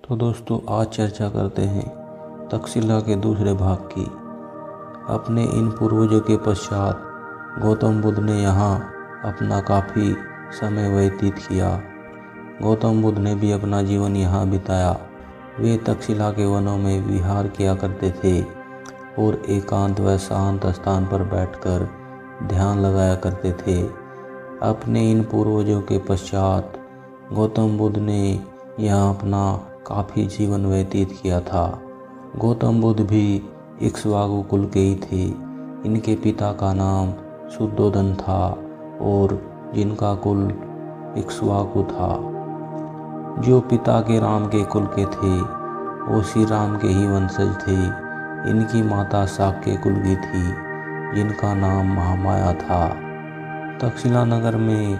तो दोस्तों आज चर्चा करते हैं तक्षशिला के दूसरे भाग की। अपने इन पूर्वजों के पश्चात गौतम बुद्ध ने यहाँ अपना काफ़ी समय व्यतीत किया। गौतम बुद्ध ने भी अपना जीवन यहाँ बिताया। वे तक्षशिला के वनों में विहार किया करते थे और एकांत व शांत स्थान पर बैठकर ध्यान लगाया करते थे। अपने इन पूर्वजों के पश्चात गौतम बुद्ध ने यहाँ अपना काफ़ी जीवन व्यतीत किया था। गौतम बुद्ध भी इक्ष्वाकु कुल के ही थे। इनके पिता का नाम शुद्धोधन था और जिनका कुल इक्ष्वाकु था। जो पिता के राम के कुल के थे वो श्री राम के ही वंशज थे। इनकी माता शाक्य कुल की थी जिनका नाम महामाया था। तक्षशिला नगर में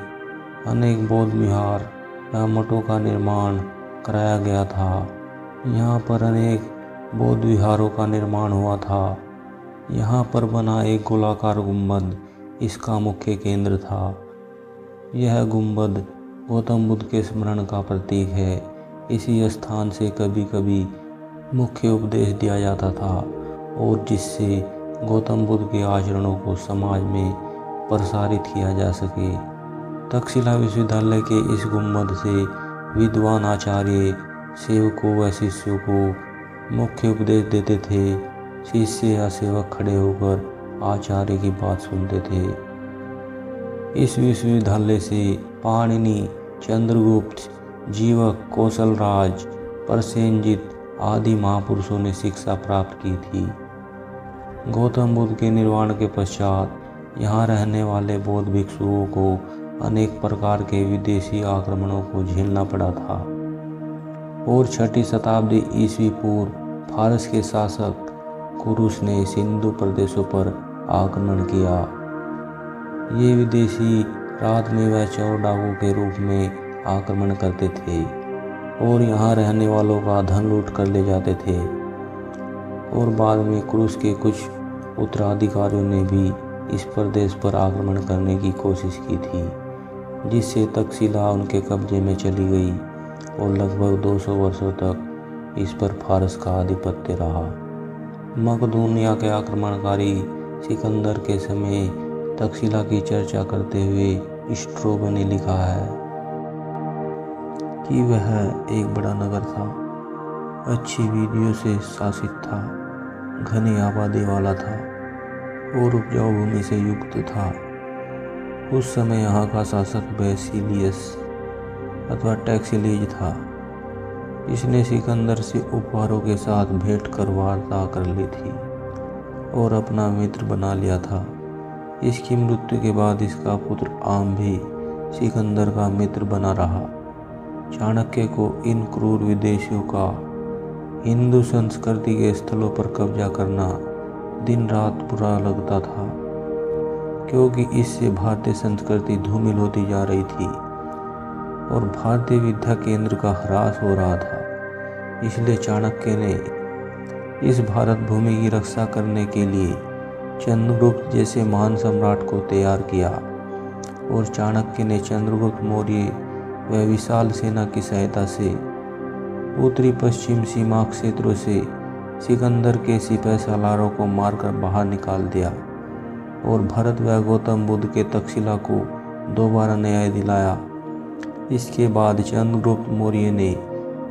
अनेक बौद्ध विहार या मठों का निर्माण कराया गया था। यहाँ पर अनेक बौद्ध विहारों का निर्माण हुआ था। यहाँ पर बना एक गोलाकार गुंबद इसका मुख्य केंद्र था। यह गुंबद गौतम बुद्ध के स्मरण का प्रतीक है। इसी स्थान से कभी कभी मुख्य उपदेश दिया जाता था और जिससे गौतम बुद्ध के आचरणों को समाज में प्रसारित किया जा सके। तक्षशिला विश्वविद्यालय के इस गुंबद से विद्वान आचार्य सेवकों व शिष्यों को मुख्य उपदेश देते थे। शिष्य या सेवक खड़े होकर आचार्य की बात सुनते थे। इस विश्वविद्यालय से पाणिनि, चंद्रगुप्त, जीवक, कौशलराज, प्रसेनजित आदि महापुरुषों ने शिक्षा प्राप्त की थी। गौतम बुद्ध के निर्वाण के पश्चात यहाँ रहने वाले बौद्ध भिक्षुओं को अनेक प्रकार के विदेशी आक्रमणों को झेलना पड़ा था और 6वीं शताब्दी ईस्वी पूर्व फारस के शासक कुरुश ने सिंधु प्रदेशों पर आक्रमण किया। ये विदेशी रात में व चोर डाकू के रूप में आक्रमण करते थे और यहाँ रहने वालों का धन लूट कर ले जाते थे। और बाद में कुरुश के कुछ उत्तराधिकारियों ने भी इस प्रदेश पर आक्रमण करने की कोशिश की थी, जिससे तक्षशिला उनके कब्जे में चली गई और लगभग 200 वर्षों तक इस पर फारस का आधिपत्य रहा। मकदूनिया के आक्रमणकारी सिकंदर के समय तक्षशिला की चर्चा करते हुए स्ट्रैबो ने लिखा है कि वह एक बड़ा नगर था, अच्छी विधियों से शासित था, घनी आबादी वाला था और उपजाऊ भूमि से युक्त था। उस समय यहाँ का शासक बेसिलियस अथवा टैक्सिलीज था। इसने सिकंदर से उपहारों के साथ भेंट कर वार्ता कर ली थी और अपना मित्र बना लिया था। इसकी मृत्यु के बाद इसका पुत्र आम भी सिकंदर का मित्र बना रहा। चाणक्य को इन क्रूर विदेशियों का हिंदू संस्कृति के स्थलों पर कब्जा करना दिन रात बुरा लगता था, क्योंकि इससे भारतीय संस्कृति धूमिल होती जा रही थी और भारतीय विद्या केंद्र का ह्रास हो रहा था। इसलिए चाणक्य ने इस भारत भूमि की रक्षा करने के लिए चंद्रगुप्त जैसे महान सम्राट को तैयार किया और चाणक्य ने चंद्रगुप्त मौर्य व विशाल सेना की सहायता से उत्तरी पश्चिम सीमा क्षेत्रों से सिकंदर के सिपह सालारों को मारकर बाहर निकाल दिया और भरत व गौतम बुद्ध के तक्षशिला को दोबारा न्याय दिलाया। इसके बाद चंद्रगुप्त मौर्य ने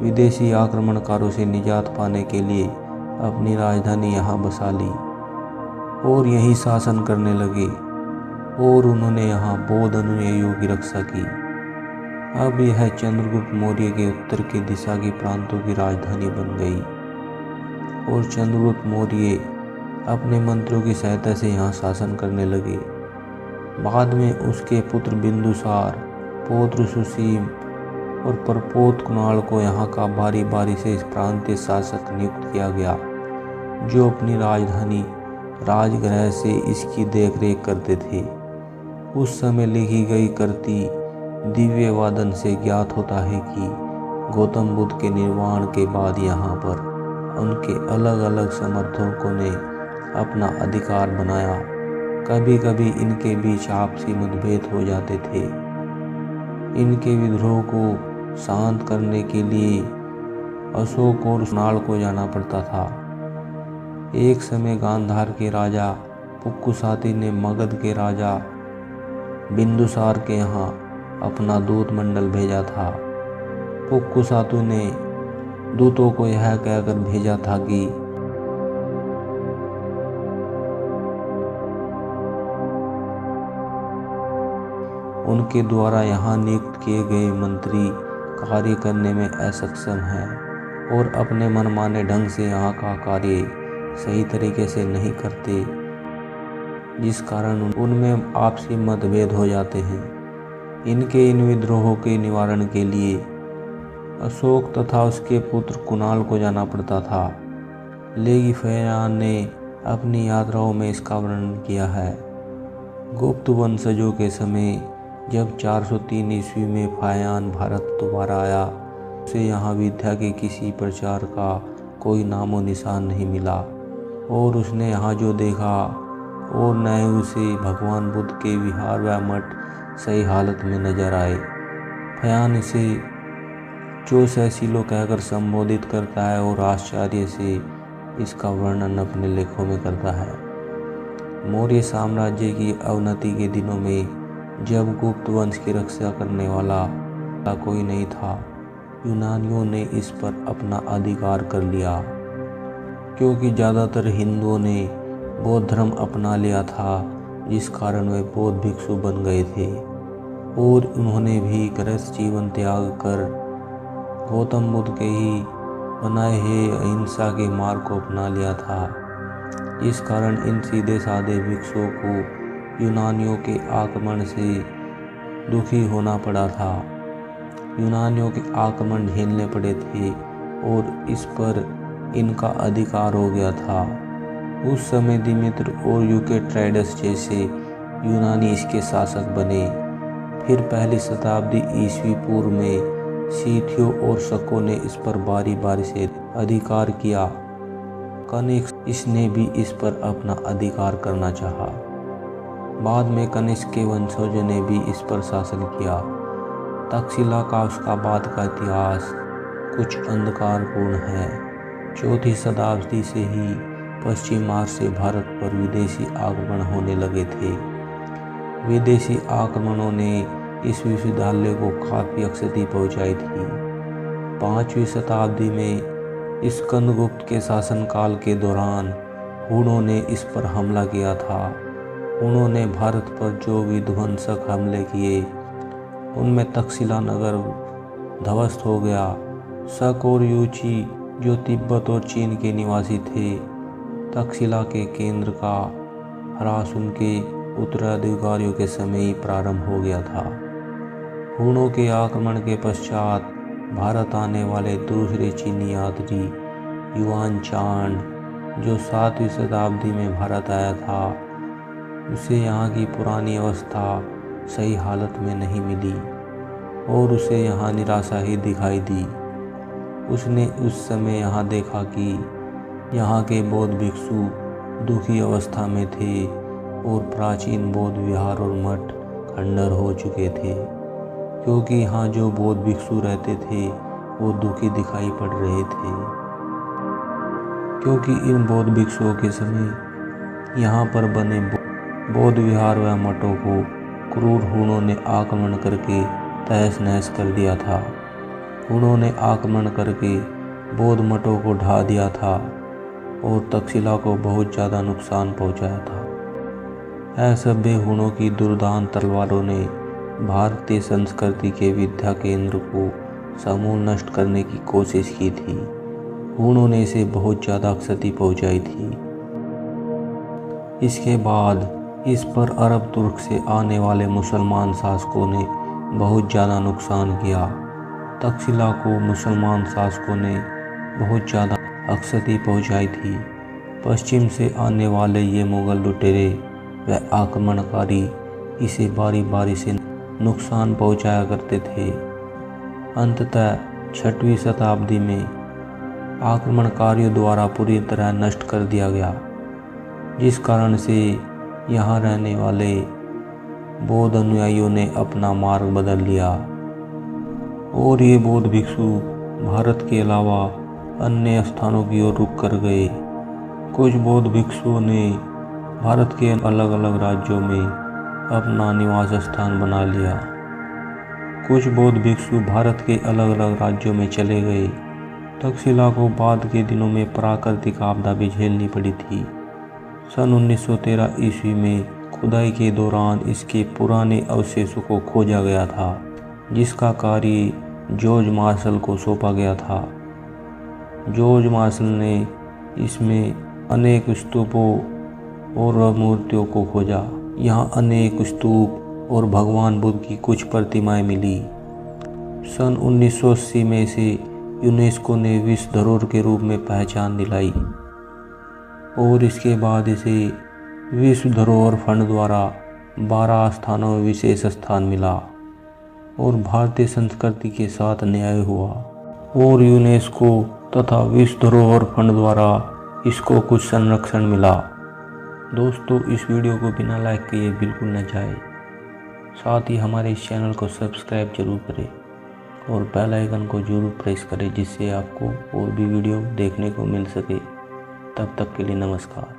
विदेशी आक्रमणकारों से निजात पाने के लिए अपनी राजधानी यहाँ बसा ली और यहीं शासन करने लगे और उन्होंने यहाँ बौद्ध अनुयायियों की रक्षा की। अब यह चंद्रगुप्त मौर्य के उत्तर की दिशा की प्रांतों की राजधानी बन गई और चंद्रगुप्त मौर्य अपने मंत्रियों की सहायता से यहाँ शासन करने लगे। बाद में उसके पुत्र बिंदुसार, पौत्र सुसीम और प्रपोत कुणाल को यहाँ का बारी बारी से इस प्रांतीय शासक नियुक्त किया गया, जो अपनी राजधानी राजगृह से इसकी देखरेख करते थे। उस समय लिखी गई कृति दिव्य वादन से ज्ञात होता है कि गौतम बुद्ध के निर्वाण के बाद यहाँ पर उनके अलग अलग समर्थकों ने अपना अधिकार बनाया। कभी कभी इनके बीच आपसी मतभेद हो जाते थे। इनके विद्रोह को शांत करने के लिए अशोक और कुणाल को जाना पड़ता था। एक समय गांधार के राजा पुक्कुसाती ने मगध के राजा बिंदुसार के यहाँ अपना दूत मंडल भेजा था। पुक्कुसातु ने दूतों को यह कहकर भेजा था कि उनके द्वारा यहाँ नियुक्त किए गए मंत्री कार्य करने में असक्षम हैं और अपने मनमाने ढंग से यहाँ का कार्य सही तरीके से नहीं करते, जिस कारण उनमें आपसी मतभेद हो जाते हैं। इनके इन विद्रोहों के निवारण के लिए अशोक तथा उसके पुत्र कुणाल को जाना पड़ता था। लेगी फयान ने अपनी यात्राओं में इसका वर्णन किया है। गुप्त वंशजों के समय जब 403 ईस्वी में फायान भारत दोबारा आया, उसे यहाँ विद्या के किसी प्रचार का कोई नामो निशान नहीं मिला और उसने यहाँ जो देखा और न ही उसे भगवान बुद्ध के विहार व मठ सही हालत में नजर आए। फयान इसे चोसैसिलो कहकर संबोधित करता है और आश्चर्य से इसका वर्णन अपने लेखों में करता है। मौर्य साम्राज्य की अवनति के दिनों में जब गुप्त वंश की रक्षा करने वाला कोई नहीं था, यूनानियों ने इस पर अपना अधिकार कर लिया। क्योंकि ज़्यादातर हिंदुओं ने बौद्ध धर्म अपना लिया था, जिस कारण वे बौद्ध भिक्षु बन गए थे और उन्होंने भी गृहस्थ जीवन त्याग कर गौतम बुद्ध के ही बनाए हुए अहिंसा के मार्ग को अपना लिया था। इस कारण इन सीधे साधे भिक्षुओं को यूनानियों के आक्रमण से दुखी होना पड़ा था। यूनानियों के आक्रमण झेलने पड़े थे और इस पर इनका अधिकार हो गया था। उस समय दिमित्र और यूकेट्राइडस जैसे यूनानी इसके शासक बने। फिर पहली शताब्दी ईस्वी पूर्व में सीथियों और शकों ने इस पर बारी बारी से अधिकार किया। कनिष्क इसने भी इस पर अपना अधिकार करना चाहा। बाद में कनिष्क के वंशजों ने भी इस पर शासन किया। तक्षशिला का उसका बाद का इतिहास कुछ अंधकारपूर्ण है। चौथी शताब्दी से ही पश्चिम मार्ग से भारत पर विदेशी आक्रमण होने लगे थे। विदेशी आक्रमणों ने इस विश्वविद्यालय को काफ़ी क्षति पहुंचाई थी। 5वीं शताब्दी में स्कंदगुप्त के शासनकाल के दौरान हुणों ने इस पर हमला किया था। उन्होंने भारत पर जो विध्वंसक हमले किए उनमें तक्षशिला नगर ध्वस्त हो गया। शक और यूची जो तिब्बत और चीन के निवासी थे, तक्षशिला के केंद्र का ह्रास उनके उत्तराधिकारियों के समय ही प्रारंभ हो गया था। हुणों के आक्रमण के पश्चात भारत आने वाले दूसरे चीनी यात्री युआन चांड, जो 7वीं शताब्दी में भारत आया था, उसे यहाँ की पुरानी अवस्था सही हालत में नहीं मिली और उसे यहाँ निराशा ही दिखाई दी। उसने उस समय यहाँ देखा कि यहाँ के बौद्ध भिक्षु दुखी अवस्था में थे और प्राचीन बौद्ध विहार और मठ खंडर हो चुके थे, क्योंकि यहाँ जो बौद्ध भिक्षु रहते थे वो दुखी दिखाई पड़ रहे थे। क्योंकि इन बौद्ध भिक्षुओं के समय यहाँ पर बने बौद्ध विहार व मठों को क्रूर हुणों ने आक्रमण करके तहस नहस कर दिया था। हुणों ने आक्रमण करके बौद्ध मठों को ढा दिया था और तक्षशिला को बहुत ज़्यादा नुकसान पहुंचाया था। असभ्य हुणों की दुर्दांत तलवारों ने भारतीय संस्कृति के विद्या केंद्र को समूल नष्ट करने की कोशिश की थी। हुणों ने इसे बहुत ज़्यादा क्षति पहुंचाई थी। इसके बाद इस पर अरब तुर्क से आने वाले मुसलमान शासकों ने बहुत ज़्यादा नुकसान किया। तक्षशिला को मुसलमान शासकों ने बहुत ज़्यादा क्षति पहुंचाई थी। पश्चिम से आने वाले ये मुग़ल लुटेरे व आक्रमणकारी इसे बारी बारी से नुकसान पहुंचाया करते थे। अंततः 6वीं शताब्दी में आक्रमणकारियों द्वारा पूरी तरह नष्ट कर दिया गया, जिस कारण से यहाँ रहने वाले बौद्ध अनुयायियों ने अपना मार्ग बदल लिया और ये बौद्ध भिक्षु भारत के अलावा अन्य स्थानों की ओर रुख कर गए। कुछ बौद्ध भिक्षुओं ने भारत के अलग अलग राज्यों में अपना निवास स्थान बना लिया। कुछ बौद्ध भिक्षु भारत के अलग अलग राज्यों में चले गए। तक्षशिला को बाद के दिनों में प्राकृतिक आपदा भी झेलनी पड़ी थी। सन 1913 ईस्वी में खुदाई के दौरान इसके पुराने अवशेषों को खोजा गया था, जिसका कार्य जॉर्ज मार्शल को सौंपा गया था। जॉर्ज मार्शल ने इसमें अनेक स्तूपों और मूर्तियों को खोजा। यहाँ अनेक स्तूप और भगवान बुद्ध की कुछ प्रतिमाएं मिली। सन 1980 में इसे यूनेस्को ने विश्व धरोहर के रूप में पहचान दिलाई और इसके बाद इसे विश्व धरोहर फंड द्वारा 12 स्थानों में विशेष स्थान मिला और भारतीय संस्कृति के साथ न्याय हुआ और यूनेस्को तथा विश्व धरोहर फंड द्वारा इसको कुछ संरक्षण मिला। दोस्तों, इस वीडियो को बिना लाइक किए बिल्कुल न जाए। साथ ही हमारे इस चैनल को सब्सक्राइब जरूर करें और बेल आइकन को जरूर प्रेस करें, जिससे आपको और भी वीडियो देखने को मिल सके। तब तक के लिए नमस्कार।